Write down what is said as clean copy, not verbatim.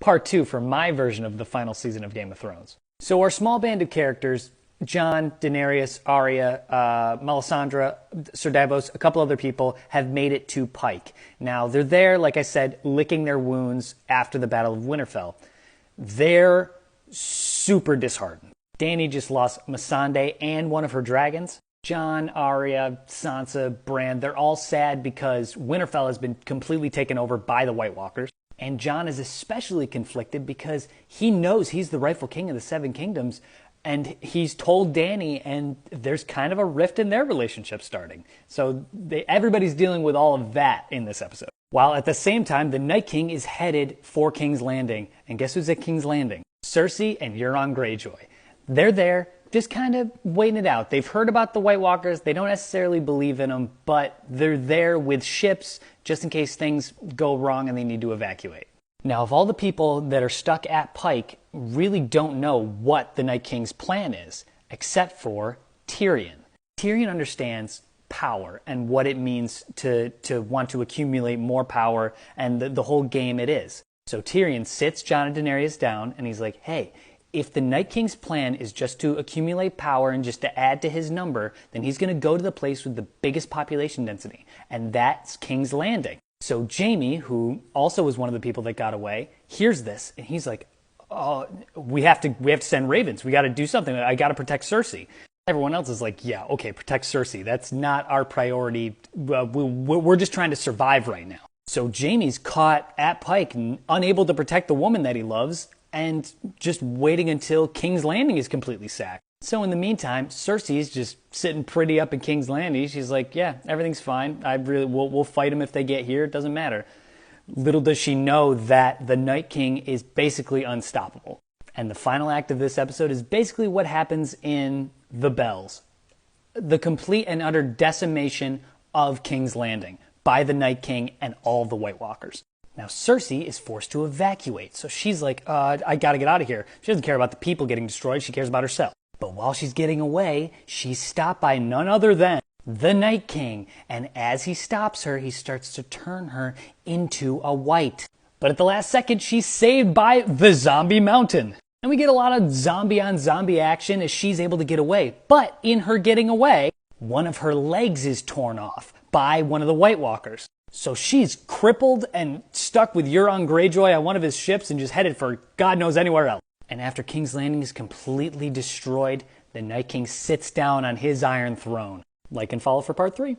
part 2 for my version of the final season of Game of Thrones. So our small band of characters, Jon, Daenerys, Arya, Melisandre, Sir Davos, a couple other people, have made it to Pike. Now, they're there, like I said, licking their wounds after the Battle of Winterfell. They're super disheartened. Dany just lost Missandei and one of her dragons. Jon, Arya, Sansa, Bran, they're all sad because Winterfell has been completely taken over by the White Walkers. And Jon is especially conflicted because he knows he's the rightful king of the Seven Kingdoms, and he's told Dany, and there's kind of a rift in their relationship starting. So everybody's dealing with all of that in this episode. While at the same time, the Night King is headed for King's Landing. And guess who's at King's Landing? Cersei and Euron Greyjoy. They're there, just kind of waiting it out. They've heard about the White Walkers. They don't necessarily believe in them, but they're there with ships just in case things go wrong and they need to evacuate. Now, of all the people that are stuck at Pike, really don't know what the Night King's plan is, except for Tyrion. Tyrion understands power and what it means to want to accumulate more power and the whole game it is. So Tyrion sits Jon and Daenerys down and he's like, hey, if the Night King's plan is just to accumulate power and just to add to his number, then he's going to go to the place with the biggest population density, and that's King's Landing. So Jaime, who also was one of the people that got away, hears this, and he's like, oh, we have to send ravens. We got to do something. I got to protect Cersei. Everyone else is like, yeah, okay, protect Cersei. That's not our priority. We're just trying to survive right now. So Jaime's caught at Pike, unable to protect the woman that he loves, and just waiting until King's Landing is completely sacked. So in the meantime, Cersei's just sitting pretty up in King's Landing. She's like, yeah, everything's fine. We'll fight them if they get here. It doesn't matter. Little does she know that the Night King is basically unstoppable. And the final act of this episode is basically what happens in The Bells. The complete and utter decimation of King's Landing by the Night King and all the White Walkers. Now, Cersei is forced to evacuate, so she's like, I gotta get out of here. She doesn't care about the people getting destroyed, she cares about herself. But while she's getting away, she's stopped by none other than the Night King, and as he stops her, he starts to turn her into a white. But at the last second, she's saved by the Zombie Mountain. And we get a lot of zombie-on-zombie action as she's able to get away. But in her getting away, one of her legs is torn off by one of the White Walkers. So she's crippled and stuck with Euron Greyjoy on one of his ships and just headed for God knows anywhere else. And after King's Landing is completely destroyed, the Night King sits down on his Iron Throne. Like and follow for part 3.